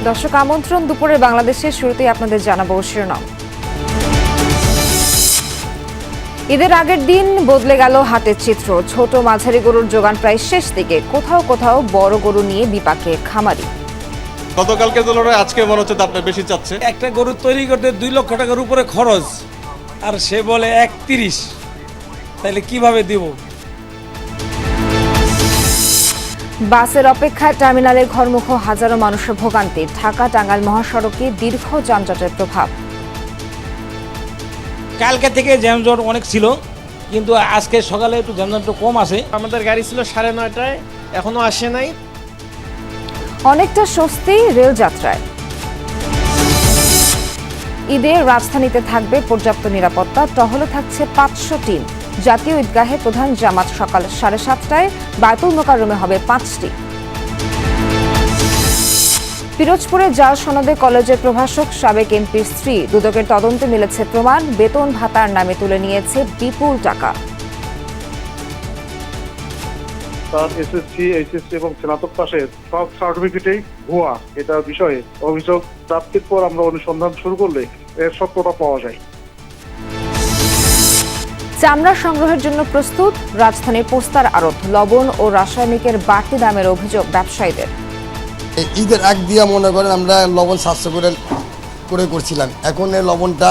দর্শক আমন্ত্রণ দুপুরে বাংলাদেশের শুরুতেই আপনাদের জানাবো শিরোনাম। ঈদের আগের দিন বদলে গেল হাটের চিত্র। ছোট মাঝারি গরুর যোগান প্রায় শেষ দিকে, কোথাও কোথাও বড় গরু নিয়ে বিপাকে খামারি। গতকালকে তুলনায় আজকে মনে হচ্ছে দামটা বেশি চাচ্ছে। একটা গরু তৈরি করতে 2 লক্ষ টাকার উপরে খরচ, আর সে বলে 31, তাহলে কিভাবে দিব? বাসের অপেক্ষায় টার্মিনালে ঘরমুখ হাজারো মানুষের ভোগান্তি। ঢাকা টাঙ্গাইল মহাসড়কে দীর্ঘ যানজটের প্রভাব। কালকে থেকে জ্যামজট অনেক ছিল, কিন্তু আজকে সকালে একটু জ্যামজট কম আছে। আমাদের গাড়ি ছিল 9:30, এখনো আসে নাই। অনেকটা স্বস্তি রেল যাত্রায়। ঈদে রাজধানীতে থাকবে পর্যাপ্ত নিরাপত্তা, টহলে থাকছে 500 টিম। জাতীয় ঈদগাহে প্রধান জামাত সকাল 7:30টায়, বায়তুল মোকাররমে হবে 5টি। পিরোজপুরে জাল সনদে কলেজের প্রভাষক সাবেক এমপির স্ত্রী, দুদকের তদন্তে মিলেছে প্রমাণ। বেতন ভাতার নামে তুলে নিয়েছে বিপুল টাকা। তার এসএসসি, এইচএসসি এবং স্নাতক পাশের সব সার্টিফিকেটেই ভুয়া। এটা বিষয়ে অভিযোগ প্রাপ্তির পর আমরা অনুসন্ধান শুরু করলে এর সত্যতা পাওয়া যায়। চামড়া সংগ্রহের জন্য প্রস্তুত রাজধানীর পোস্তার আড়ত। লবণ ও রাসায়নিকের বাড়তি দামের অভিযোগ ব্যবসায়ীদের। ঈদের আগ দিয়া মনে করেন আমরা লবণ 700 করে করছিলাম, এখন এই লবণটা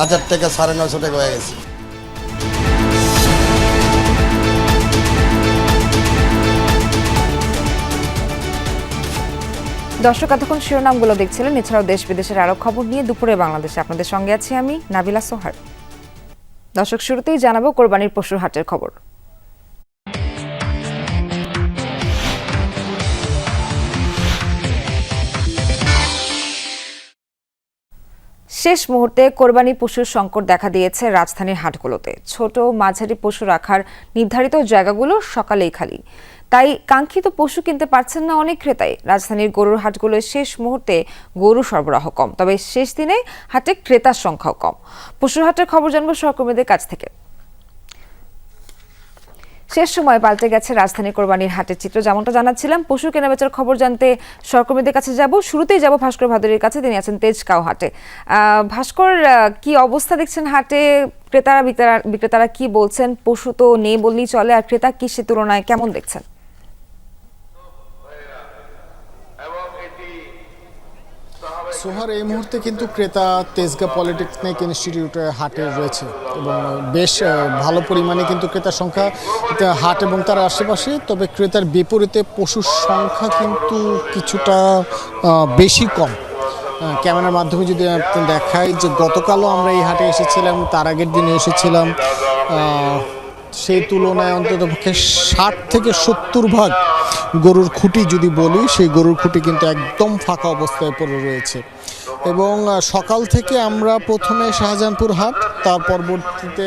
1000 টাকা 950 টাকা হয়ে গেছে। দর্শক এতক্ষণ শিরোনামগুলো দেখছিলেন। এছাড়াও দেশ বিদেশের আরো খবর নিয়ে দুপুরে বাংলাদেশে আপনাদের সঙ্গে আছি আমি নাবিলা সোহার। দর্শক শুরুতেই জানাবো কোরবানির পশুর হাটের খবর। শেষ মুহূর্তে কোরবানি পশুর সংকট দেখা দিয়েছে রাজধানীর হাটগুলোতে। ছোট মাঝারি পশু রাখার নির্ধারিত জায়গাগুলো সকালেই খালি, তাই কাঙ্ক্ষিত পশু কিনতে পারছেন না অনেক ক্রেতাই। রাজধানীর গরুর হাটগুলোয় শেষ মুহূর্তে গরু সরবরাহ কম, তবে শেষ দিনে হাটে ক্রেতার সংখ্যাও কম। পশুর হাটের খবর জানবো সহকর্মীদের কাছ থেকে। শেষ সময় পাল্টে গেছে রাজধানীর কোরবানির হাটের চিত্র। যেমনটা জানাচ্ছিলাম, পশু কেনাবেচার খবর জানতে সহকর্মীদের কাছে যাব। শুরুতেই যাব ভাস্কর ভাদুরীর কাছে, তিনি আছেন তেজগাঁও হাটে। ভাস্কর, কি অবস্থা দেখছেন হাটে? ক্রেতারা বিক্রেতারা কি বলছেন? পশু তো নেই বললেই চলে, আর ক্রেতা কি সে তুলনায় কেমন দেখছেন? সোহার, এই মুহূর্তে কিন্তু ক্রেতা তেজগাঁ পলিটেকনিক ইনস্টিটিউটের হাটে রয়েছে এবং বেশ ভালো পরিমাণে কিন্তু ক্রেতার সংখ্যা হাট এবং তার আশেপাশে। তবে ক্রেতার বিপরীতে পশুর সংখ্যা কিন্তু কিছুটা বেশি কম। ক্যামেরার মাধ্যমে যদি দেখাই যে গতকালও আমরা এই হাটে এসেছিলাম, তার আগের দিনে এসেছিলাম, সেই তুলনায় অন্ততপক্ষে 60 থেকে 70% গরুর খুঁটি যদি বলি, সেই গরুর খুঁটি কিন্তু একদম ফাঁকা অবস্থায় পড়ে রয়েছে। এবং সকাল থেকে আমরা প্রথমে শাহজাহানপুর হাট, তার পরবর্তীতে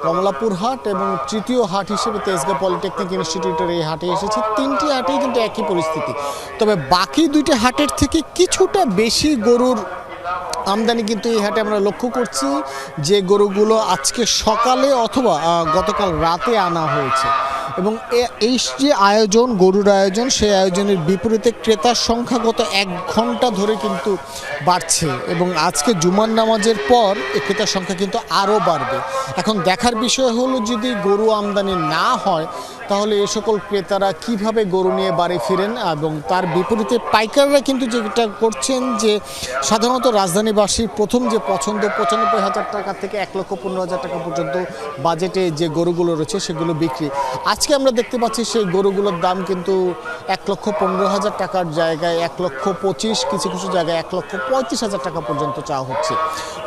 কমলাপুর হাট এবং তৃতীয় হাট হিসেবে তেজগাঁ পলিটেকনিক ইনস্টিটিউটের এই হাটে এসেছি। 3টি হাটেই কিন্তু একই পরিস্থিতি, তবে বাকি 2টি হাটের থেকে কিছুটা বেশি গরুর আমদানি কিন্তু এই হাটে আমরা লক্ষ্য করছি, যে গরুগুলো আজকে সকালে অথবা গতকাল রাতে আনা হয়েছে। এবং এই যে আয়োজন, গরুর আয়োজন, সেই আয়োজনের বিপরীতে ক্রেতার সংখ্যা গত 1 ঘন্টা ধরে কিন্তু বাড়ছে এবং আজকে জুমার নামাজের পর এই ক্রেতার সংখ্যা কিন্তু আরও বাড়বে। এখন দেখার বিষয় হলো, যদি গরু আমদানি না হয় তাহলে এই সকল ক্রেতারা কিভাবে গরু নিয়ে বাড়ি ফিরেন। এবং তার বিপরীতে পাইকাররা কিন্তু যেটা করছেন, যে সাধারণত রাজধানীবাসীর প্রথম যে পছন্দ 95,000 টাকা থেকে 1,15,000 টাকা পর্যন্ত বাজেটে যে গরুগুলো রয়েছে সেগুলো বিক্রি। আজকে আমরা দেখতে পাচ্ছি সেই গরুগুলোর দাম কিন্তু 1,15,000 টাকার জায়গায় 1,25,000, কিছু কিছু জায়গায় 1,35,000 টাকা পর্যন্ত চাওয়া হচ্ছে।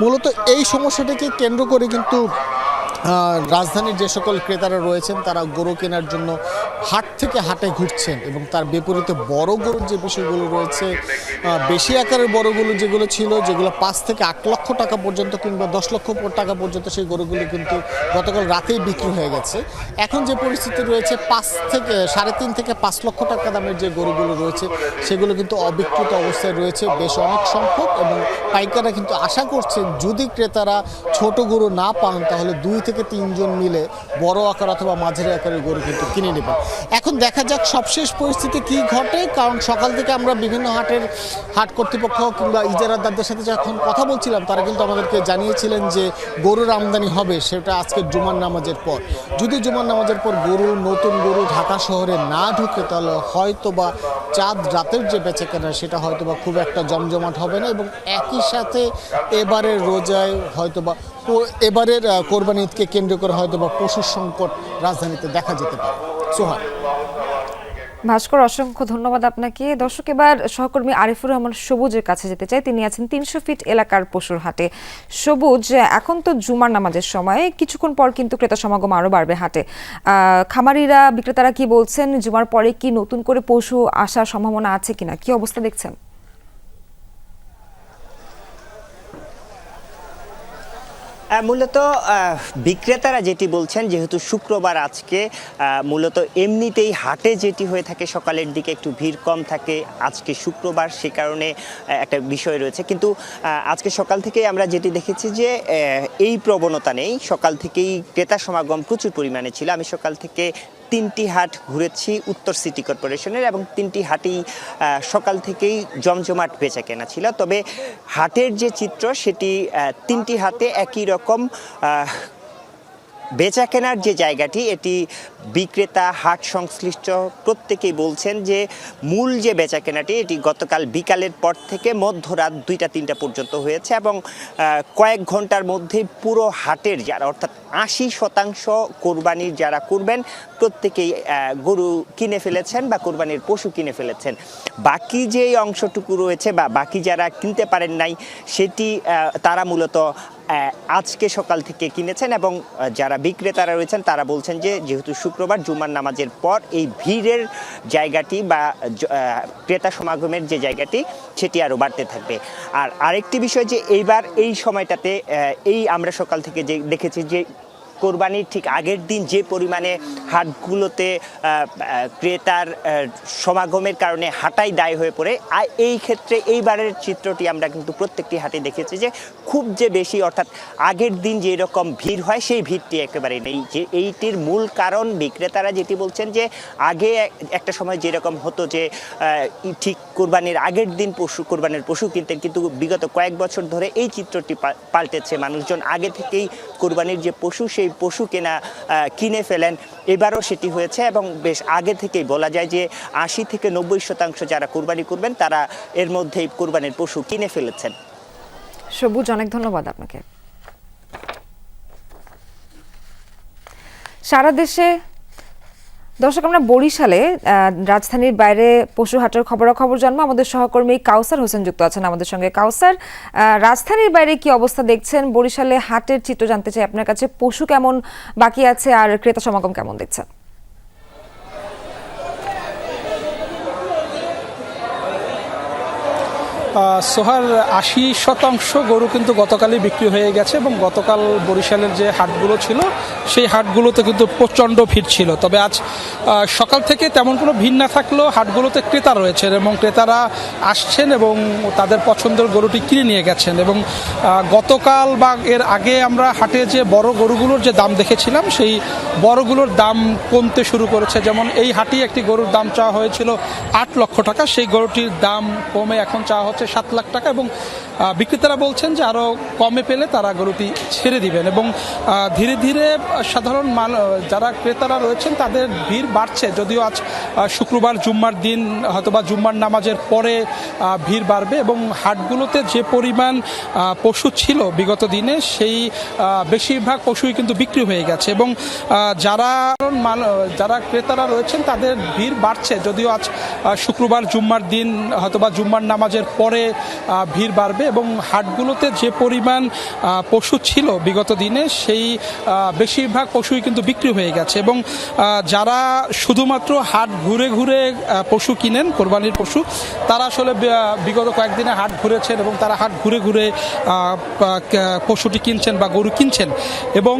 মূলত এই সমস্যাটাকে কেন্দ্র করে কিন্তু রাজধানীর যে সকল ক্রেতারা রয়েছেন তারা গরু কেনার জন্য হাট থেকে হাটে ঘুরছেন। এবং তার বিপরীতে বড় গরুর যে বিষয়গুলো রয়েছে, বেশি আকারের বড়গুলো যেগুলো ছিল, যেগুলো 5 থেকে 8 লক্ষ টাকা পর্যন্ত কিংবা 10 লক্ষ টাকা পর্যন্ত, সেই গরুগুলো কিন্তু গতকাল রাতেই বিক্রি হয়ে গেছে। এখন যে পরিস্থিতি রয়েছে, 3.5 থেকে 5 লক্ষ টাকা দামের যে গরুগুলো রয়েছে সেগুলো কিন্তু অবিক্রিত অবস্থায় রয়েছে বেশ অনেক সংখ্যক। এবং পাইকাররা কিন্তু আশা করছেন, যদি ক্রেতারা ছোট গরু না পান তাহলে 2 থেকে থেকে 3 জন মিলে বড় আকার অথবা মাঝারি আকারের গরু কিন্তু কিনে নেবেন। এখন দেখা যাক সবশেষ পরিস্থিতি কি ঘটে, কারণ সকাল থেকে আমরা বিভিন্ন হাট কর্তৃপক্ষ কিংবা ইজারাদারদের সাথে যখন কথা বলছিলাম তারা কিন্তু আমাদেরকে জানিয়েছিলেন যে গরুর আমদানি হবে সেটা আজকে জুমার নামাজের পর। যদি জুমার নামাজের পর নতুন গরু ঢাকা শহরে না ঢুকে তাহলে হয়তোবা চাঁদ রাতের যে বেচাকেনা সেটা হয়তোবা খুব একটা জমজমাট হবে না, এবং একই সাথে এবারের রোজায় হয়তোবা এবারের কোরবানি ঈদকে কেন্দ্র করে হয়তোবা পশুর সংকট রাজধানীতে দেখা যেতে পারে। সোহান। ভাস্কর, অসংখ্য ধন্যবাদ আপনাকে। দর্শক, এবার সহকর্মী আরিফুর রহমান সবুজের কাছে যেতে চাই। তিনি আছেন 300 ফিট এলাকার পশুর হাটে। সবুজ, এখন তো জুমার নামাজের সময়, কিছুক্ষণ পর কিন্তু ক্রেতা সমাগম আরও বাড়বে হাটে। খামারিরা, বিক্রেতারা কি বলছেন? জুমার পরে কি নতুন করে পশু আসার সম্ভাবনা আছে কিনা, কি অবস্থা দেখছেন? মূলত বিক্রেতারা যেটি বলছেন, যেহেতু শুক্রবার আজকে, মূলত এমনিতেই হাটে যেটি হয়ে থাকে সকালের দিকে একটু ভিড় কম থাকে, আজকে শুক্রবার সে কারণে একটা বিষয় রয়েছে। কিন্তু আজকে সকাল থেকেই আমরা যেটি দেখেছি যে এই প্রবণতা নেই, সকাল থেকেই ক্রেতা সমাগম প্রচুর পরিমাণে ছিল। আমি সকাল থেকে 3টি হাট ঘুরেছি উত্তর সিটি কর্পোরেশনের, এবং 3টি হাটেই সকাল থেকেই জমজমাট বেচা কেনা ছিল। তবে হাটের যে চিত্র সেটি 3টি হাটে একই রকম। বেচা কেনার যে জায়গাটি, এটি বিক্রেতা, হাট সংশ্লিষ্ট প্রত্যেকেই বলছেন যে মূল যে বেচা কেনাটি এটি গতকাল বিকালের পর থেকে মধ্যরাত 2টা-3টা পর্যন্ত হয়েছে, এবং কয়েক ঘন্টার মধ্যে পুরো হাটের যারা, অর্থাৎ 80% কোরবানির যারা করবেন প্রত্যেকেই গরু কিনে ফেলেছেন বা কোরবানির পশু কিনে ফেলেছেন। বাকি যে অংশটুকু রয়েছে বা বাকি যারা কিনতে পারেন নাই সেটি তারা মূলত আজকে সকাল থেকে কিনেছেন, এবং যারা বিক্রেতারা রয়েছেন তারা বলছেন যে যেহেতু শুক্রবার জুমার নামাজের পর এই ভিড়ের জায়গাটি বা ক্রেতা সমাগমের যে জায়গাটি সেটি আরও বাড়তে থাকবে। আর আরেকটি বিষয় যে এইবার এই সময়টাতে আমরা সকাল থেকে যে দেখেছি যে কোরবানির ঠিক আগের দিন যে পরিমাণে হাটগুলোতে ক্রেতার সমাগমের কারণে হাটাই দায় হয়ে পড়ে, এই ক্ষেত্রে এইবারের চিত্রটি আমরা কিন্তু প্রত্যেকটি হাটে দেখেছি যে খুব যে বেশি, অর্থাৎ আগের দিন যে রকম ভিড় হয় সেই ভিড়টি একেবারে নেই। যে এইটির মূল কারণ বিক্রেতারা যেটি বলছেন যে আগে একটা সময় যেরকম হতো যে ঠিক কোরবানির আগের দিন কোরবানির পশু কিনতেন, কিন্তু বিগত কয়েক বছর ধরে এই চিত্রটি পাল্টেছে। মানুষজন আগে থেকেই কোরবানির যে পশু সেই পশু কিনে ফেলেন, এবারও সেটি হয়েছে, এবং বেশ আগে থেকেই বলা যায় যে 80-90% যারা কোরবানি করবেন তারা এর মধ্যেই কোরবানির পশু কিনে ফেলেছেন। সবুজ, অনেক ধন্যবাদ আপনাকে। সারা দেশে, দর্শক, আমরা বরিশালে রাজধানীর বাইরে পশু হাটের খবরাখবর জানবো। আমাদের সহকর্মী কাউসার হোসেন যুক্ত আছেন আমাদের সঙ্গে। কাউসার, রাজধানীর বাইরে কি অবস্থা দেখছেন? বরিশালে হাটের চিত্র জানতে চাই আপনার কাছে। পশু কেমন বাকি আছে আর ক্রেতা সমাগম কেমন দেখছেন? সোহার 80% গরু কিন্তু গতকালই বিক্রি হয়ে গেছে, এবং গতকাল বরিশালের যে হাটগুলো ছিল সেই হাটগুলোতে কিন্তু প্রচণ্ড ভিড় ছিল। তবে আজ সকাল থেকে তেমন কোনো ভিড় না থাকলেও হাটগুলোতে ক্রেতা রয়েছেন, এবং ক্রেতারা আসছেন এবং তাদের পছন্দের গরুটি কিনে নিয়ে গেছেন। এবং গতকাল বা এর আগে আমরা হাটে যে বড় গরুগুলোর যে দাম দেখেছিলাম সেই বড়গুলোর দাম কমতে শুরু করেছে। যেমন এই হাটেই একটি গরুর দাম চাওয়া হয়েছিল 8 লক্ষ টাকা, সেই গরুটির দাম কমে এখন চাওয়া হচ্ছে 7 লাখ টাকা, এবং বিক্রেতারা বলছেন যে আরও কমে পেলে তারা গরুটি ছেড়ে দিবেন। এবং ধীরে ধীরে সাধারণ যারা ক্রেতারা রয়েছেন তাদের ভিড় বাড়ছে, যদিও আজ শুক্রবার জুম্মার দিন হয়তোবা জুম্মার নামাজের পরে ভিড় বাড়বে, এবং হাটগুলোতে যে পরিমাণ পশু ছিল বিগত দিনে সেই বেশিরভাগ পশুই কিন্তু বিক্রি হয়ে গেছে, এবং যারা ক্রেতারা রয়েছেন তাদের ভিড় বাড়ছে, যদিও আজ শুক্রবার জুম্মার দিন হয়তোবা জুম্মার নামাজের পরে ভিড় বাড়বে, এবং হাটগুলোতে যে পরিমাণ পশু ছিল বিগত দিনে সেই বেশিরভাগ পশুই কিন্তু বিক্রি হয়ে গেছে, এবং যারা শুধুমাত্র হাট ঘুরে ঘুরে পশু কিনেন, কোরবানির পশু, তারা আসলে বিগত কয়েকদিনে হাট ঘুরেছেন এবং তারা হাট ঘুরে ঘুরে পশুটি কিনছেন বা গরু কিনছেন। এবং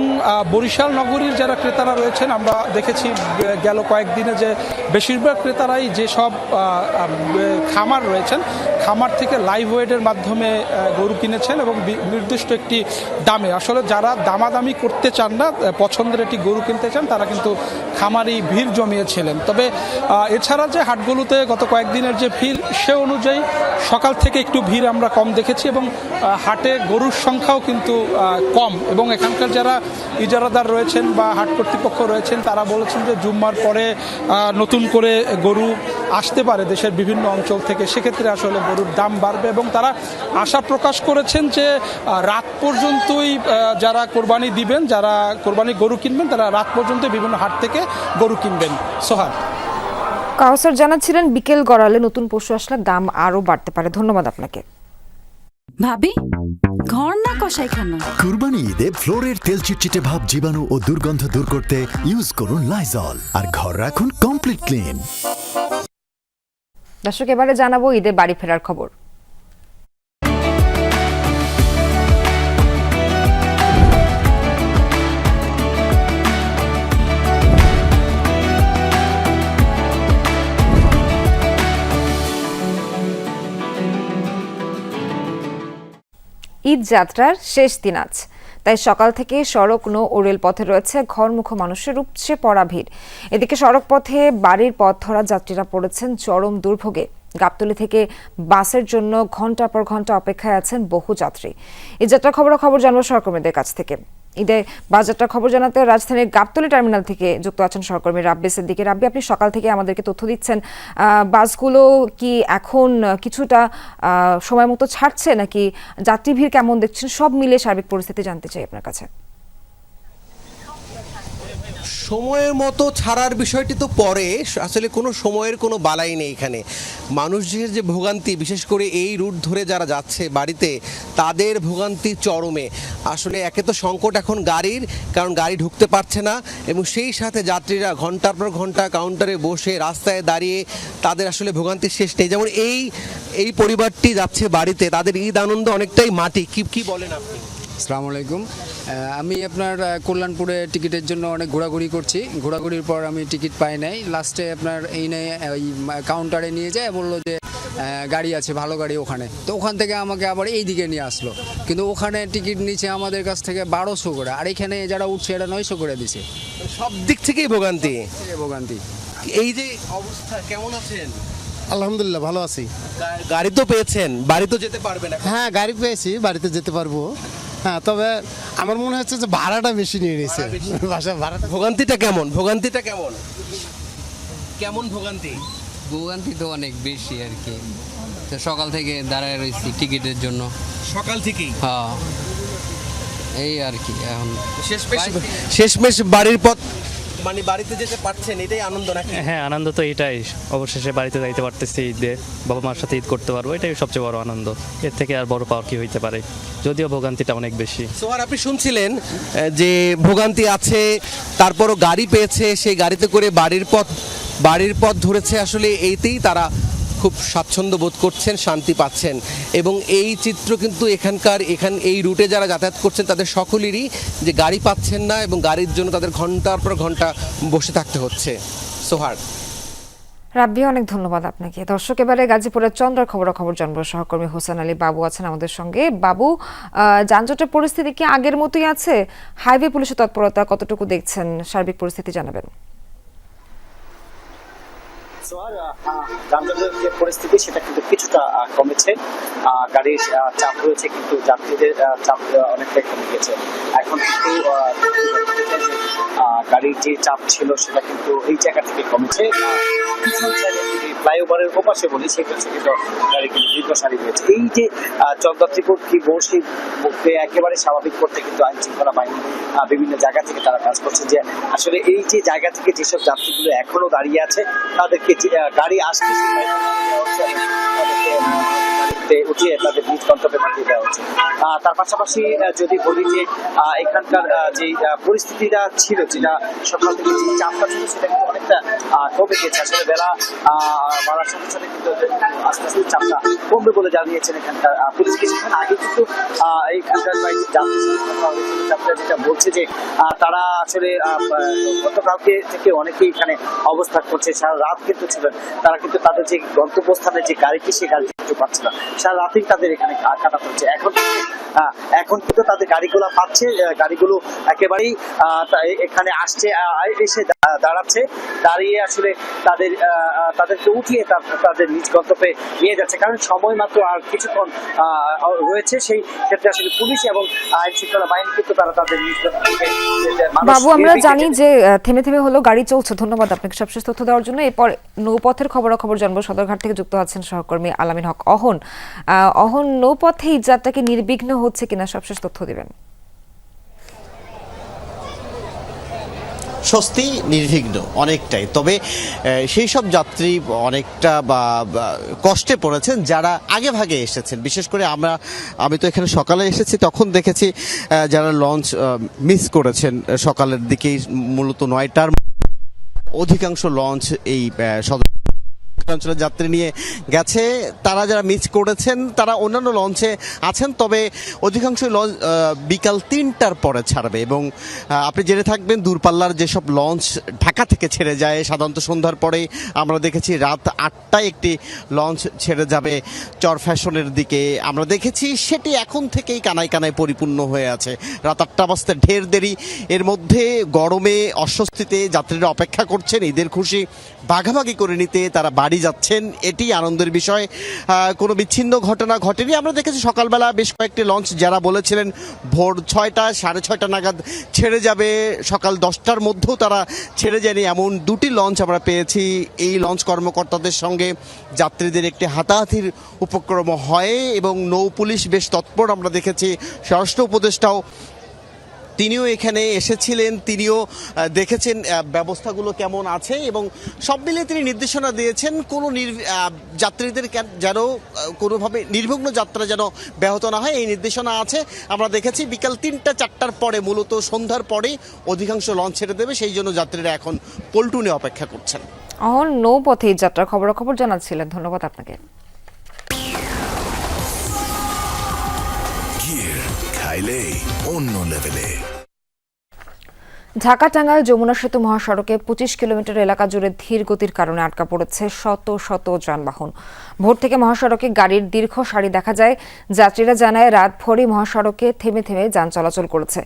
বরিশাল নগরীর যারা ক্রেতারা রয়েছেন, আমরা দেখেছি গেল কয়েকদিনে যে বেশিরভাগ ক্রেতারাই যেসব খামার রয়েছেন, খামার থেকে লাইভ ওয়েটের মাধ্যমে গরু কিনেছেন এবং নির্দিষ্ট একটি দামে। আসলে যারা দামাদামি করতে চান না, পছন্দের একটি গরু কিনতে চান, তারা কিন্তু খামারি ভিড় জমিয়েছিলেন। তবে এছাড়া যে হাটগুলোতে গত কয়েকদিনের যে ভিড়, সে অনুযায়ী সকাল থেকে একটু ভিড় আমরা কম দেখেছি এবং হাটে গরুর সংখ্যাও কিন্তু কম। এবং এখানকার যারা ইজারাদার রয়েছেন বা হাট কর্তৃপক্ষ রয়েছেন, তারা বলেছেন যে জুম্মার পরে নতুন করে গরু আসতে পারে দেশের বিভিন্ন অঞ্চল থেকে, সেক্ষেত্রে আসলে গরুর দাম বাড়বে। এবং তারা আশা প্রকাশ করেছেন যে রাত পর্যন্তই যারা কোরবানি দিবেন, যারা কোরবানি গরু কিনবেন, তারা রাত পর্যন্ত বিভিন্ন হাট থেকে গরু কিনবেন। সোহাগ। কাউসার জানাচ্ছিলেন বিকেল গড়ালে নতুন পশু আসলে দাম আরও বাড়তে পারে। ধন্যবাদ আপনাকে। ভাবি, ঘর না কষাই খানা। কুরবানি ঈদে ফ্লোরের তেল চিটচিটে ভাব, জীবাণু ও দুর্গন্ধ দূর করতে ইউজ করুন লাইজল, আর ঘর রাখুন কমপ্লিট ক্লিন। দর্শক, এবারে জানাবো ঈদে বাড়ি ফেরার খবর। ঈদ যাত্রার শেষ দিন আজ, তাই সকাল থেকে সড়ক ও রেলপথে রয়েছে ঘরমুখো মানুষের উপচে পড়া ভিড়। এদিকে সড়ক পথে বাড়ির পথ ধরা যাত্রীরা পড়েছেন চরম দুর্ভোগে। গাবতলী থেকে বাসের জন্য ঘন্টা পর ঘন্টা অপেক্ষায় আছেন বহু যাত্রী। এই যাত্রার খবর জানবো সহকর্মীদের কাছ থেকে। ঈদে বাজারটার খবর জানাতে রাজধানীর গাবতলী টার্মিনাল থেকে যুক্ত আছেন সহকর্মী রাব্বি সিদ্দিকী। রাব্বি, আপনি সকাল থেকে আমাদেরকে তথ্য দিচ্ছেন, বাসগুলো কি এখন কিছুটা সময় মতো ছাড়ছে, নাকি যাত্রী ভিড় কেমন দেখছেন? সব মিলে সার্বিক পরিস্থিতি জানতে চাই আপনার কাছে। সময়ের মতো ছাড়ার বিষয়টি তো পরে, আসলে কোনো সময়ের কোনো বালাই নেই এখানে। মানুষের যে ভোগান্তি, বিশেষ করে এই রুট ধরে যারা যাচ্ছে বাড়িতে, তাদের ভোগান্তি চরমে। আসলে একে তো সংকট এখন গাড়ির, কারণ গাড়ি ঢুকতে পারছে না, এবং সেই সাথে যাত্রীরা ঘন্টার পর ঘন্টা কাউন্টারে বসে রাস্তায় দাঁড়িয়ে তাদের আসলে ভোগান্তির শেষ নেই। যেমন এই পরিবারটি যাচ্ছে বাড়িতে, তাদের ঈদ আনন্দ অনেকটাই মাটি। কি বলেন আপনি? আসসালামু আলাইকুম। আমি আপনার কল্যাণপুরে টিকিটের জন্য অনেক ঘোরাঘুরি করছি। ঘোরাঘুরির পর আমি টিকিট পাই নাই। লাস্টে আপনার ওই কাউন্টারে নিয়ে যায়, বললো যে গাড়ি আছে, ভালো গাড়ি ওখানে। তো ওখান থেকে আমাকে আবার এই দিকে নিয়ে আসলো, কিন্তু ওখানে টিকিট নিচে আমাদের কাছ থেকে 1200 করে, আর এখানে যারা উঠছে এটা 900 করে দিছে। সব দিক থেকেই ভোগান্তি। এই যে অবস্থা, কেমন আছেন? আলহামদুলিল্লাহ, ভালো আছি। গাড়ি তো পেয়েছেন, বাড়ি তো যেতে পারবেন? হ্যাঁ, গাড়ি পেয়েছি, বাড়িতে যেতে পারবো। হ্যাঁ, তবে আমার মনে হচ্ছে যে ভাড়াটা বেশি নিয়ে নিয়েছে। ভোগান্তিটা কেমন? ভোগান্তি তো অনেক বেশি আর কি। তো সকাল থেকে দাঁড়ায় রয়েছি টিকিটের জন্য। সকাল থেকেই? হ্যাঁ, এই আর কি। এখন শেষমেশ বাড়ির পথ, মানে বাড়িতে যেতে পারছেন, এটাই আনন্দ নাকি? হ্যাঁ, আনন্দ তো এটাই, অবশেষে বাড়িতে যাইতে পারতেছি, ঈদে বাবা মার সাথে ঈদ করতে পারবো, এটাই সবচেয়ে বড় আনন্দ। এর থেকে আর বড় পাওয়ার কি হইতে পারে, যদিও ভোগান্তিটা অনেক বেশি। সোহার, আপনি শুনছিলেন যে ভোগান্তি আছে, তারপরও গাড়ি পেয়েছে, সেই গাড়িতে করে বাড়ির পথ ধরেছে। আসলে এইতেই তারা খুব স্বাচ্ছন্দ্য বোধ করছেন, শান্তি পাচ্ছেন। এবং এই চিত্র কিন্তু এই রুটে যারা যাতায়াত করছেন তাদের সকলেরই, যে গাড়ি পাচ্ছেন না এবং গাড়ির জন্য তাদের ঘন্টার পর ঘন্টা বসে থাকতে হচ্ছে। সোহার। রাব্বি, অনেক ধন্যবাদ আপনাকে। দর্শক, এবারে গাজীপুরের চন্দ্রার খবর জানবো। সহকর্মী হোসেন আলী বাবু আছেন আমাদের সঙ্গে। বাবু, যানজটের পরিস্থিতি কি আগের মতোই আছে? হাইওয়ে পুলিশের তৎপরতা কতটুকু দেখছেন? সার্বিক পরিস্থিতি জানাবেন। যানজটের যে পরিস্থিতি, সেটা কিন্তু কিছুটা কমেছে। গাড়ির চাপ রয়েছে, কিন্তু যাত্রীদের চাপ অনেকটাই কমে গেছে। এখন কিন্তু গাড়ির যে চাপ ছিল সেটা কিন্তু এই জায়গা থেকে কমেছে। ফ্লাইওভারের ওপাশে বলি, সেখানে কিন্তু গাড়ি কিন্তু দীর্ঘ সারি হয়েছে। এই যে চন্দ্রাত্রিপুর কি বর্ষি একেবারে স্বাভাবিক করতে কিন্তু আইন শৃঙ্খলা বাহিনী বিভিন্ন জায়গা থেকে তারা কাজ করছে, যে আসলে এই যে জায়গা থেকে যেসব যাত্রীগুলো এখনো দাঁড়িয়ে আছে, তাদেরকে গাড়ি আসতে উঠিয়ে তাদের নিজ গন্তব্যে পাঠিয়ে দেওয়া হচ্ছে। তার পাশাপাশি যদি বলি যে এখানকার যে পরিস্থিতিটা ছিল, যেটা সকাল থেকে যে চাপটা ছিল, সেটা কিন্তু অনেকটা কমে গেছে। আসলে বেলা বাড়ার সাথে সাথে কিন্তু আস্তে আস্তে চাপটা কমবে বলে জানিয়েছেন এখানকার পুলিশ। কিছুক্ষণ আগে কিন্তু এইখানকার যাত্রীরা যেটা বলছে যে তারা আসলে গতকালকে থেকে অনেকেই এখানে অবস্থান করছে, সারা রাত কিন্তু ছিলেন। তারা কিন্তু তাদের যে গন্তব্যস্থানে যে গাড়িটি, সেই গাড়িটি সুযোগ পাচ্ছে না, সারা রাতেই তাদের এখানে কাটাতে হচ্ছে। এখন কিন্তু তাদের গাড়িগুলো পাচ্ছে, গাড়িগুলো একেবারেই এখানে আসছে, এসে দাঁড়াচ্ছে, দাঁড়িয়ে আসলে তাদেরকে উঠিয়ে তাদের নিজ গন্তব্যে নিয়ে যাচ্ছে, কারণ সময় মাত্র আর কিছুক্ষণ রয়েছে। সেই ক্ষেত্রে আসলে পুলিশ এবং আইন শৃঙ্খলা বাহিনী কিন্তু তারা তাদের নিজ গন্তব্যে। বাবু, আমরা জানি যে থেমে থেমে হলো গাড়ি চলছে। ধন্যবাদ আপনাকে সবশেষ তথ্য দেওয়ার জন্য। এরপর নৌপথের খবরাখবর জানবো। সদরঘাট থেকে যুক্ত আছেন সহকর্মী আলামিন হক অহন। অহন, নৌপথে এই যাত্রাকে নির্বিঘ্ন হচ্ছে কিনা সবশেষ তথ্য দিবেন। স্বস্তি নির্বিঘ্ন অনেকটাই, তবে সেই সব যাত্রী অনেকটা বা কষ্টে পড়েছেন যারা আগে ভাগে এসেছেন। বিশেষ করে আমি তো এখানে সকালে এসেছি, তখন দেখেছি যারা লঞ্চ মিস করেছেন সকালের দিকেই, মূলত 9টার অধিকাংশ লঞ্চ এই অঞ্চলের যাত্রী নিয়ে গেছে। তারা যারা মিস করেছেন তারা অন্যান্য লঞ্চে আছেন, তবে অধিকাংশ লঞ্চ বিকাল 3টার পরে ছাড়বে। এবং আপনি জেনে থাকবেন দূরপাল্লার যেসব লঞ্চ ঢাকা থেকে ছেড়ে যায় সাধারণত সন্ধ্যার পরে, আমরা দেখেছি রাত 8টায় একটি লঞ্চ ছেড়ে যাবে চরফ্যাশনের দিকে, আমরা দেখেছি সেটি এখন থেকেই কানায় কানায় পরিপূর্ণ হয়ে আছে। রাত 8টা বাজতে ঢের দেরি, এর মধ্যে গরমে অস্বস্তিতে যাত্রীরা অপেক্ষা করছেন ঈদের খুশি ভাগাভাগি করে নিতে তারা বাড়ি যাচ্ছেন, এটি আনন্দের বিষয়। কোনো বিচ্ছিন্ন ঘটনা ঘটেনি। আমরা দেখেছি সকালবেলা বেশ কয়েকটি লঞ্চ যারা বলেছিলেন ভোর 6টা 6:30 নাগাদ ছেড়ে যাবে, সকাল 10টার মধ্যেও তারা ছেড়ে যায়নি, এমন 2টি লঞ্চ আমরা পেয়েছি। এই লঞ্চ কর্মকর্তাদের সঙ্গে যাত্রীদের একটি হাতাহাতির উপক্রম হয় এবং নৌ পুলিশ বেশ তৎপর আমরা দেখেছি। স্বরাষ্ট্র উপদেষ্টাও তিনিও এখানে এসেছিলেন, তিনিও দেখেছেন ব্যবস্থাগুলো কেমন আছে এবং সব মিলিয়ে তিনি নির্দেশনা দিয়েছেন কোনো যাত্রীদের যেন কোনোভাবে নির্বিঘ্ন যাত্রা যেন ব্যাহত না হয়, এই নির্দেশনা আছে। আমরা দেখেছি বিকাল 3টা 4টার পরে, মূলত সন্ধ্যার পরেই অধিকাংশ লঞ্চ ছেড়ে দেবে, সেই জন্য যাত্রীরা এখন পল্টুনে অপেক্ষা করছেন। অহন, নৌপথে এই যাত্রার খবরাখবর জানাচ্ছিলেন, ধন্যবাদ আপনাকে। ঢাকা টাঙ্গাইল যমুনা সেতু মহাসড়কে 25 কিলোমিটার এলাকা জুড়ে ধীর গতির কারণে আটকা পড়েছে শত শত যানবাহন। ভোর থেকে মহাসড়কে গাড়ির দীর্ঘ সারি দেখা যায়। যাত্রীরা জানায় রাত ভোরই মহাসড়কে থেমে থেমে যান চলাচল করেছে।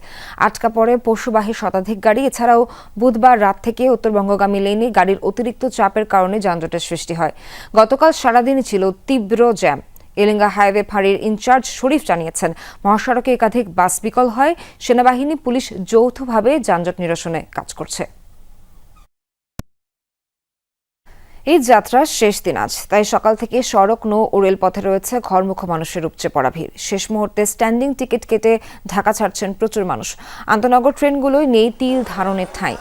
আটকা পড়ে পশুবাহী শতাধিক গাড়ি। এছাড়াও বুধবার রাত থেকে উত্তরবঙ্গগামী লেনে গাড়ির অতিরিক্ত চাপের কারণে যানজটের সৃষ্টি হয়। গতকাল সারাদিনই ছিল তীব্র জ্যাম। এলেঙ্গা হাইওয়ে ফাঁড়ির ইনচার্জ শরীফ জানিয়েছেন, মহাসড়কে একাধিক বাস বিকল হয়। সেনাবাহিনী পুলিশ যৌথভাবে যানজট নিরসনে কাজ করছে। এই যাত্রার শেষ দিন আজ, তাই সকাল থেকে সড়ক, নৌ ও রেলপথে রয়েছে ঘরমুখো মানুষের উপচে পড়া ভিড়। শেষ মুহূর্তে স্ট্যান্ডিং টিকিট কেটে ঢাকা ছাড়ছেন প্রচুর মানুষ। আন্তনগর ট্রেনগুলোই নেই তিল ধারণের ঠাঁই।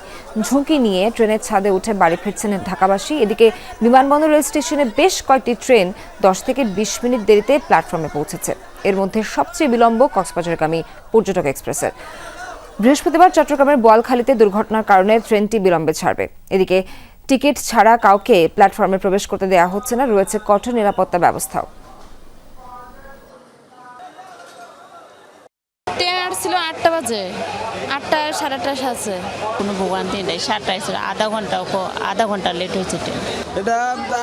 ঝুঁকি নিয়ে ট্রেনের ছাদে উঠে বাড়ি ফিরছেন ঢাকাবাসী। এদিকে বিমানবন্দর রেল স্টেশনে বেশ কয়েকটি ট্রেন 10 থেকে 20 মিনিট দেরিতে প্ল্যাটফর্মে পৌঁছেছে। এর মধ্যে সবচেয়ে বিলম্ব কক্সবাজারগামী পর্যটক এক্সপ্রেসের। বৃহস্পতিবার চট্টগ্রামের বোয়ালখালীতে দুর্ঘটনার কারণে ট্রেনটি বিলম্বে ছাড়বে। এদিকে টিকিট ছাড়া কাউকে প্ল্যাটফর্মে প্রবেশ করতে দেওয়া হচ্ছে না, রয়েছে কঠোর নিরাপত্তা ব্যবস্থাও। ট্রেন আসছিল 8টা বাজে, 8টা 8:30 আছে, কোনো ভোগান্তি নেই। 7টায় ছিল, আধা ঘন্টা লেট হয়েছে ট্রেন। এটা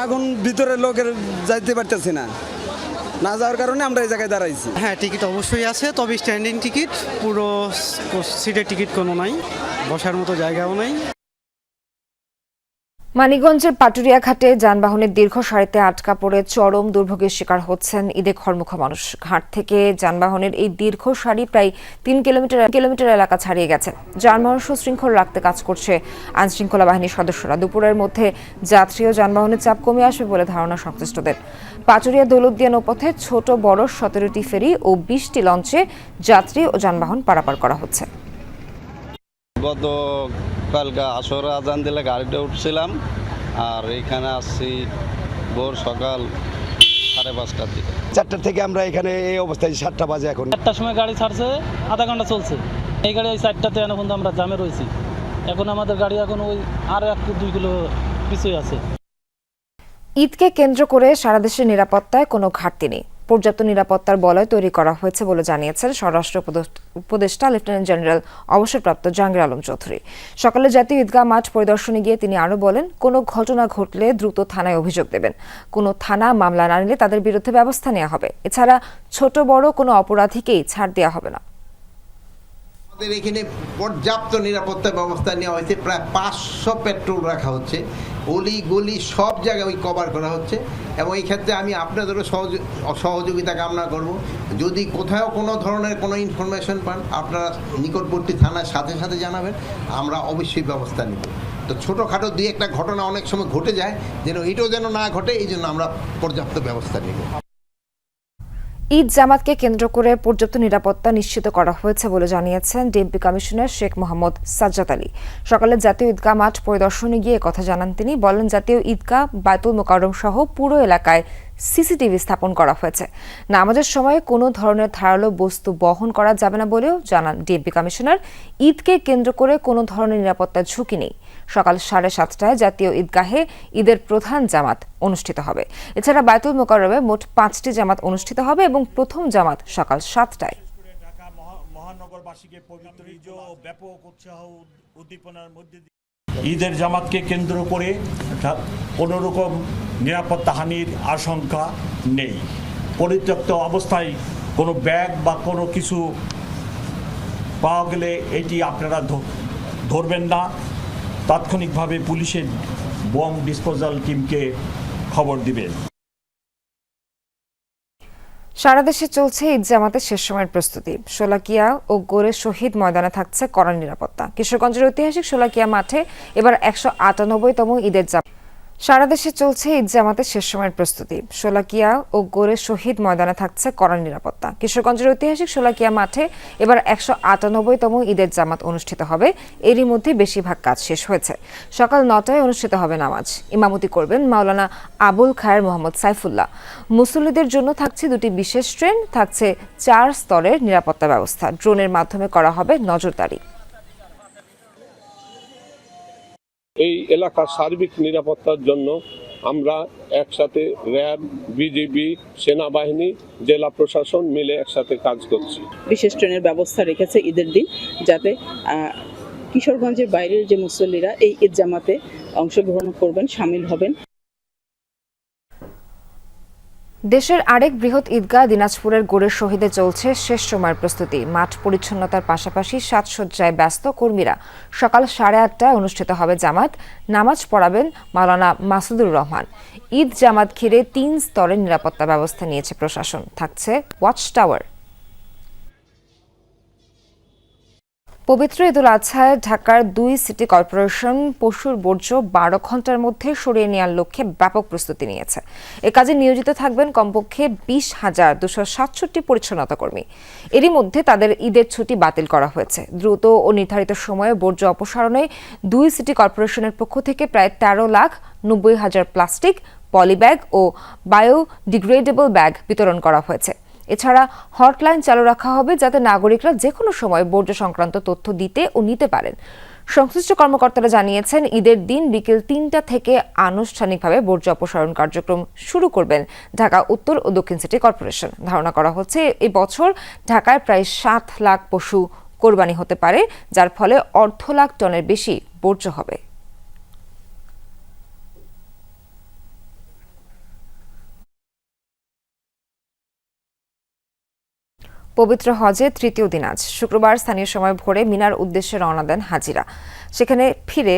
এখন ভিতরে লোকের যাইতে পারতেছি না, না যাওয়ার কারণে আমরা এই জায়গায় দাঁড়াইছি। হ্যাঁ, টিকিট অবশ্যই আছে, তবে স্ট্যান্ডিং টিকিট, পুরো সিটের টিকিট কোনো নাই, বসার মতো জায়গাও নাই। মানিকগঞ্জের পাটুরিয়া ঘাটে যানবাহনের দীর্ঘ সারিতে আটকা পড়ে চরম দুর্ভোগের শিকার হচ্ছেন ঈদে ঘরমুখো মানুষ। ঘাট থেকে যানবাহনের এই দীর্ঘ সারি প্রায় 3 কিলোমিটার এলাকা ছাড়িয়ে গেছে। যানবাহন সুশৃঙ্খল রাখতে কাজ করছে আইন শৃঙ্খলা বাহিনীর সদস্যরা। দুপুরের মধ্যে যাত্রী ও যানবাহনের চাপ কমে আসবে বলে ধারণা সংশ্লিষ্টদের। পাটুরিয়া দৌলতদিয়া নৌপথে ছোট বড় 17টি ফেরি ও 20টি লঞ্চে যাত্রী ও যানবাহন পারাপার করা হচ্ছে। কালকে আসর আজান দিলে গাড়িতে উঠছিলাম, আর এখানে আসছি ভোর সকাল 5:30টার দিকে। 4টা থেকে আমরা এখানে এই অবস্থায় 7টা বাজে। এখন 4টার সময় গাড়ি ছাড়ছে, আধা ঘন্টা চলছে। এই গাড়ি ওই 4টাতে এখন আমরা জামে রয়েছি। এখন আমাদের গাড়ি এখন ওই আর 1-2 কিলো পিছুই আছে। ঈদকে কেন্দ্র করে সারা দেশে নিরাপত্তায় কোনো ঘাটতি নেই। পর্যাপ্ত নিরাপত্তার বলয় তৈরি করা হয়েছে বলে জানিয়েছেন স্বরাষ্ট্র উপদেষ্টা লেফটেন্যান্ট জেনারেল অবসরপ্রাপ্ত জাহাঙ্গীর আলম চৌধুরী। সকালে জাতীয় ঈদগাহ মাঠ পরিদর্শনে গিয়ে তিনি আরও বলেন, কোনো ঘটনা ঘটলে দ্রুত থানায় অভিযোগ দেবেন। কোনো থানা মামলা না নিলে তাদের বিরুদ্ধে ব্যবস্থা নেওয়া হবে। এছাড়া ছোট বড় কোনো অপরাধীকেই ছাড় দেওয়া হবে না। আমাদের এখানে পর্যাপ্ত নিরাপত্তা ব্যবস্থা নেওয়া হয়েছে, প্রায় 500 পেট্রোল রাখা হচ্ছে, অলি গলি সব জায়গায় ওই কভার করা হচ্ছে। এবং এই ক্ষেত্রে আমি আপনাদেরও সহযোগিতা কামনা করব। যদি কোথাও কোনো ধরনের কোনো ইনফরমেশন পান, আপনারা নিকটবর্তী থানার সাথে সাথে জানাবেন, আমরা অবশ্যই ব্যবস্থা নেব। তো ছোটোখাটো দুই একটা ঘটনা অনেক সময় ঘটে যায়, যেন এটাও যেন না ঘটে, এই জন্য আমরা পর্যাপ্ত ব্যবস্থা নেব। ঈদ জামাতকে কেন্দ্র করে পর্যাপ্ত নিরাপত্তা নিশ্চিত করা হয়েছে বলে জানিয়েছেন ডিএমপি কমিশনার শেখ মোহাম্মদ সাজ্জাদ আলী। সকালে জাতীয় ঈদগাহ মাঠ পরিদর্শনে গিয়ে কথা জানান তিনি। বলেন, জাতীয় ঈদগাহ, বায়তুল মোকাররম সহ পুরো এলাকায় সিসিটিভি স্থাপন করা হয়েছে। নামাজের সময় কোনো ধরনের ধারালো বস্তু বহন করা যাবে না বলেও জানান ডিএমপি কমিশনার। ঈদকে কেন্দ্র করে কোনো ধরনের নিরাপত্তার ঝুঁকি নেই। সকাল 7:30টায় জাতীয় ঈদগাহে ঈদের প্রধান জামাত অনুষ্ঠিত হবে। এছাড়া বায়তুল মোকাররমে মোট 5টি জামাত অনুষ্ঠিত হবে এবং প্রথম জামাত সকাল 7টায়। মহানগরবাসীকে পবিত্র ঈদ ও ব্যাপক উৎসাহ উদ্দীপনার মধ্যে ঈদের জামাতকে কেন্দ্র করে কোনো রকম নিরাপত্তাহানির আশঙ্কা নেই। পরিত্যক্ত অবস্থায় কোনো ব্যাগ বা কোনো কিছু পাওয়া গেলে এটি আপনারা ধরবেন না। তাৎক্ষণিকভাবে পুলিশের বম ডিসপোজাল টিমকে খবর দিবেন। সারা দেশে চলছে ঈদ জামাতের শেষ সময়ের প্রস্তুতি। শোলাকিয়া ও গোরে শহীদ ময়দানে থাকছে কড়া নিরাপত্তা। কিশোরগঞ্জের ঐতিহাসিক শোলাকিয়া মাঠে এবার 198তম ঈদের জামাত। সারা দেশে চলছে ঈদ জামাতের শেষ সময়ের প্রস্তুতি। শোলাকিয়া ও গোরে শহীদ ময়দানে থাকছে কড়া নিরাপত্তা। কিশোরগঞ্জের ঐতিহাসিক শোলাকিয়া মাঠে এবার 198তম ঈদের জামাত অনুষ্ঠিত হবে। এরই মধ্যে বেশিরভাগ কাজ শেষ হয়েছে। সকাল 9টায় অনুষ্ঠিত হবে নামাজ। ইমামতি করবেন মাওলানা আবুল খায়ের মোহাম্মদ সাইফুল্লাহ। মুসল্লিদের জন্য থাকছে 2টি বিশেষ ট্রেন, থাকছে 4 স্তরের নিরাপত্তা ব্যবস্থা। ড্রোনের মাধ্যমে করা হবে নজরদারি। এই এলাকার সার্বিক নিরাপত্তার জন্য আমরা একসাথে র্যাব, বিজিবি, সেনাবাহিনী, জেলা প্রশাসন মিলে একসাথে কাজ করছি। বিশেষ ট্রেনের ব্যবস্থা রেখেছে ঈদের দিন, যাতে কিশোরগঞ্জের বাইরের যে মুসল্লিরা এই ঈদ জামাতে অংশগ্রহণ করবেন, সামিল হবেন। দেশের আরেক বৃহৎ ঈদগাহ দিনাজপুরের গোরের শহীদে চলছে শেষ সময়ের প্রস্তুতি। মাঠ পরিচ্ছন্নতার পাশাপাশি সাজসজ্জায় ব্যস্ত কর্মীরা। সকাল 8:30টায় অনুষ্ঠিত হবে জামাত। নামাজ পড়াবেন মাওলানা মাসুদুর রহমান। ঈদ জামাত ঘিরে 3 স্তরের নিরাপত্তা ব্যবস্থা নিয়েছে প্রশাসন। থাকছে ওয়াচ টাওয়ার। পবিত্র ঈদুল আজহায় ঢাকার 2 সিটি কর্পোরেশন পশুর বর্জ্য 12 ঘন্টার মধ্যে সরিয়ে নেওয়ার লক্ষ্যে ব্যাপক প্রস্তুতি নিয়েছে। এ কাজে নিয়োজিত থাকবেন কমপক্ষে 20,267 পরিচ্ছন্নতা কর্মী। এরই মধ্যে তাদের ঈদের ছুটি বাতিল করা হয়েছে। দ্রুত ও নির্ধারিত সময়ে বর্জ্য অপসারণে 2 সিটি কর্পোরেশনের পক্ষ থেকে প্রায় 13,90,000 প্লাস্টিক, পলিব্যাগ ও বায়োডিগ্রেডেবল ব্যাগ বিতরণ করা হয়েছে। এছাড়া হটলাইন চালু রাখা হবে, যাতে নাগরিকরা যে কোনো সময় বর্জ্য সংক্রান্ত তথ্য দিতে ও নিতে পারেন। সংশ্লিষ্ট কর্মকর্তারা জানিয়েছেন, ঈদের দিন বিকেল 3টা থেকে আনুষ্ঠানিকভাবে বর্জ্য অপসারণ কার্যক্রম শুরু করবেন ঢাকা উত্তর ও দক্ষিণ সিটি কর্পোরেশন। ধারণা করা হচ্ছে এই বছর ঢাকায় প্রায় 7 লাখ পশু কোরবানি হতে পারে, যার ফলে 1.5 লাখ টনের বেশি বর্জ্য হবে। পবিত্র হজে 3য় দিন আজ শুক্রবার স্থানীয় সময় ভোরে মিনার উদ্দেশ্যে রওনা দেন হাজিরা। সেখানে ফিরে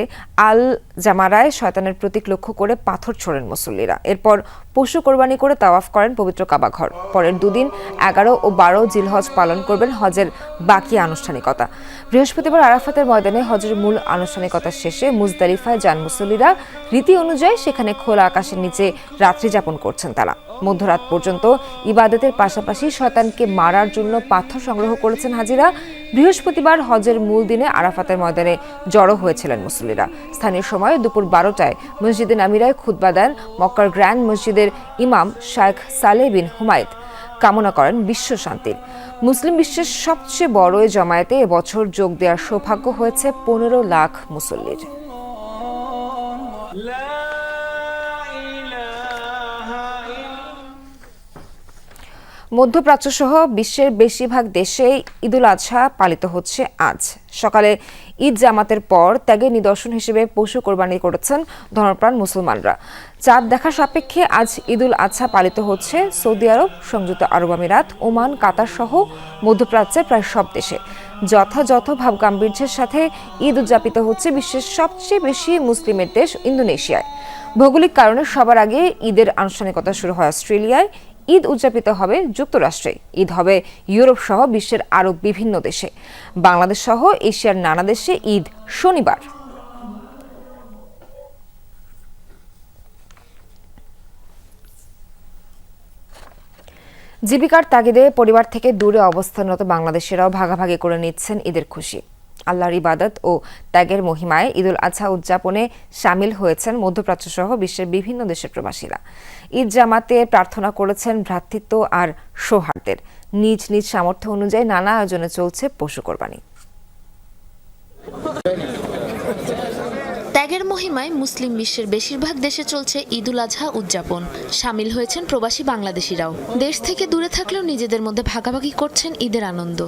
আল জামারায় শয়তানের প্রতীক লক্ষ্য করে পাথর ছোড়েন মুসল্লিরা। এরপর পশু কোরবানি করে তাওয়াফ করেন পবিত্র কাবা ঘর। পরের 2 দিন 11 ও 12 জিলহজ পালন করবেন হজের বাকি আনুষ্ঠানিকতা। বৃহস্পতিবার আরাফাতের ময়দানে হজের মূল আনুষ্ঠানিকতা শেষে মুজদালিফায় যান মুসল্লিরা। রীতি অনুযায়ী সেখানে খোলা আকাশের নিচে রাত্রি যাপন করছেন তারা। মধ্যরাত পর্যন্ত ইবাদতের পাশাপাশি শয়তানকে মারার জন্য পাথর সংগ্রহ করেছেন হাজিরা। বৃহস্পতিবার হজের মূল দিনে আরাফাতের ময়দানে জড়ো হয়েছিলেন মুসল্লিরা। স্থানীয় সময় দুপুর 12টায় মসজিদে নামিরায় খুতবা দেন মক্কার গ্র্যান্ড মসজিদের ইমাম শাইখ সালেহ বিন হুমায়দ। কামনা করেন বিশ্ব শান্তির। মুসলিম বিশ্বের সবচেয়ে বড় এই জমায়েতে এবছর যোগ দেওয়ার সৌভাগ্য হয়েছে 15 লাখ মুসল্লির। মধ্যপ্রাচ্য সহ বিশ্বের বেশিরভাগ দেশে ঈদুল আজহা পালিত হচ্ছে আজ। সকালে ঈদ জামাতের পর ত্যাগের নিদর্শন হিসেবে পশু কোরবানি করেছেন ধর্মপ্রাণ মুসলমানরা। চাঁদ দেখা সাপেক্ষে আজ ঈদুল আজহা পালিত হচ্ছে সৌদি আরব, সংযুক্ত আরব আমিরাত, ওমান, কাতার সহ মধ্যপ্রাচ্যের প্রায় সব দেশে। যথাযথ ভাবগাম্ভীর্যের সাথে ঈদ উদযাপিত হচ্ছে বিশ্বের সবচেয়ে বেশি মুসলিমের দেশ ইন্দোনেশিয়ায়। ভৌগোলিক কারণে সবার আগে ঈদের আনুষ্ঠানিকতা শুরু হয় অস্ট্রেলিয়ায়। ঈদ উদযাপিত হবে যুক্তরাষ্ট্রে। ঈদ হবে ইউরোপ সহ বিশ্বের আরও বিভিন্ন দেশে। বাংলাদেশ সহ এশিয়ার নানা দেশে ঈদ শনিবার। জীবিকার তাগিদে পরিবার থেকে দূরে অবস্থানরত বাংলাদেশিরাও ভাগাভাগি করে নিচ্ছেন ঈদের খুশি। আল্লাহর ইবাদত ও ত্যাগের মহিমায় ঈদুল আজহা উদযাপনে সামিল হয়েছেন মধ্যপ্রাচ্য সহ বিশ্বের বিভিন্ন দেশের প্রবাসীরা। ঈদ জামাতে প্রার্থনা করেছেন ভ্রাতৃত্ব আর সৌহার্দ্যের। নিজ নিজ সামর্থ্য অনুযায়ী নানা আয়োজনে চলছে পশু কোরবানি। ত্যাগের মহিমায় মুসলিম বিশ্বের বেশিরভাগ দেশে চলছে ঈদুল আজহা উদযাপন। সামিল হয়েছেন প্রবাসী বাংলাদেশিরাও। দেশ থেকে দূরে থাকলেও নিজেদের মধ্যে ভাগাভাগি করছেন ঈদের আনন্দ।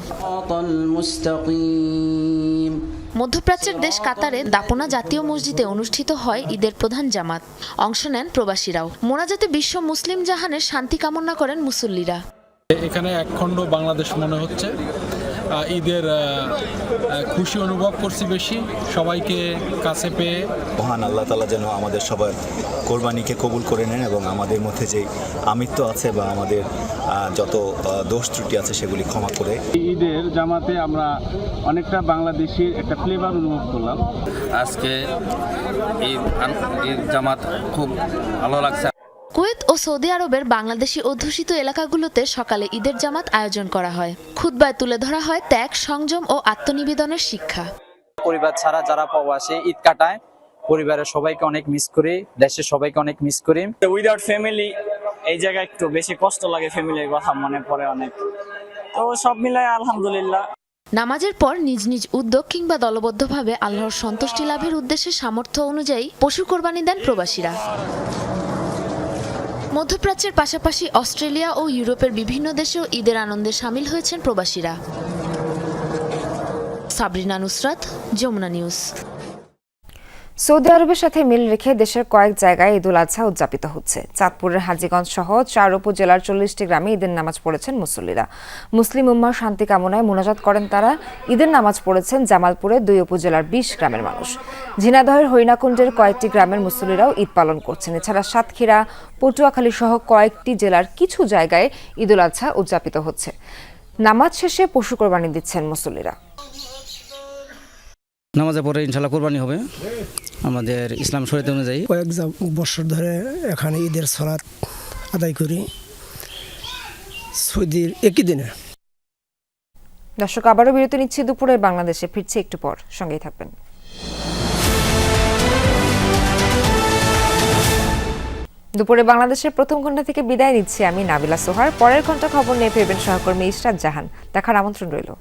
মধ্যপ্রাচ্যের দেশ কাতারে দাপনা জাতীয় মসজিদে অনুষ্ঠিত হয় ঈদের প্রধান জামাত। অংশ নেন প্রবাসীরাও। মোনাজাতে বিশ্ব মুসলিম জাহানের শান্তি কামনা করেন মুসল্লিরা। এখানে একখণ্ড বাংলাদেশ মনে হচ্ছে। ঈদের খুশি অনুভব করছি বেশি, সবাইকে কাছে পেয়ে। মহান আল্লাহ তাআলা যেন আমাদের সবার কোরবানিকে কবুল করে নেন এবং আমাদের মধ্যে যে আমিত্ব আছে বা আমাদের যত দোষ ত্রুটি আছে সেগুলি ক্ষমা করে। ঈদের জামাতে আমরা অনেকটা বাংলাদেশির একটা ফ্লেভার অনুভব করলাম। আজকে ঈদ জামাত খুব ভালো লাগছে। কুয়েত ও সৌদি আরবের বাংলাদেশি অধ্যুষিত এলাকাগুলোতে সকালে ঈদের জামাত আয়োজন করা হয়। খুতবায় তুলে ধরা হয় ত্যাগ, সংযম ও আত্মনিবেদনের শিক্ষা। পরিবার ছাড়া যারা প্রবাসে ঈদ কাটায়, পরিবারের সবাইকে অনেক মিস করি, দেশের সবাইকে অনেক মিস করি। উইদাউট ফ্যামিলি এই জায়গায় একটু বেশি কষ্ট লাগে, ফ্যামিলির কথা মনে পড়ে অনেক। তো সব মিলায় আলহামদুলিল্লাহ। নামাজের পর নিজ নিজ উদ্যোগ কিংবা দলবদ্ধভাবে আল্লাহর সন্তুষ্টি লাভের উদ্দেশ্যে সামর্থ্য অনুযায়ী পশু কোরবানি দেন প্রবাসীরা। মধ্যপ্রাচ্যের পাশাপাশি অস্ট্রেলিয়া ও ইউরোপের বিভিন্ন দেশেও ঈদের আনন্দে সামিল হয়েছেন প্রবাসীরা। সাবরিনা নুসরাত, যমুনা নিউজ। সৌদি আরবের সাথে মিল রেখে দেশের কয়েক জায়গায় ঈদুল আজহা উদযাপিত হচ্ছে। চাঁদপুরের হাজীগঞ্জ সহ 4 উপজেলার 40টি গ্রামে ঈদের নামাজ পড়েছেন মুসল্লিরা। মুসলিম উম্মাহর শান্তি কামনায় মোনাজাত করেন তারা। ঈদের নামাজ পড়েছেন জামালপুরের 2 উপজেলার 20 গ্রামের মানুষ। ঝিনাইদহের হরিণাকুণ্ডের কয়েকটি গ্রামের মুসল্লিরাও ঈদ পালন করছেন। এছাড়া সাতক্ষীরা, পটুয়াখালী সহ কয়েকটি জেলার কিছু জায়গায় ঈদুল আজহা উদযাপিত হচ্ছে। নামাজ শেষে পশু কোরবানি দিচ্ছেন মুসল্লিরা। নামাজের পরে ইনশাল্লাহ কোরবানি হবে আমাদের ইসলাম শরীয়ত অনুযায়ী। কয়েক বছর ধরে এখানে ঈদের সালাত আদায় করি সৌদির একই দিনে। দর্শক, আবারও বিরতি নিচ্ছি। দুপুরে বাংলাদেশে ফিরছে একটু পর, সঙ্গেই থাকবেন। দুপুরে বাংলাদেশের প্রথম ঘণ্টা থেকে বিদায় নিচ্ছি আমি নাবিলা সোহার। পরের ঘণ্টা খবর নিয়ে ফিরবেন সহকর্মী ইশরাত জাহান। দেখার আমন্ত্রণ রইল।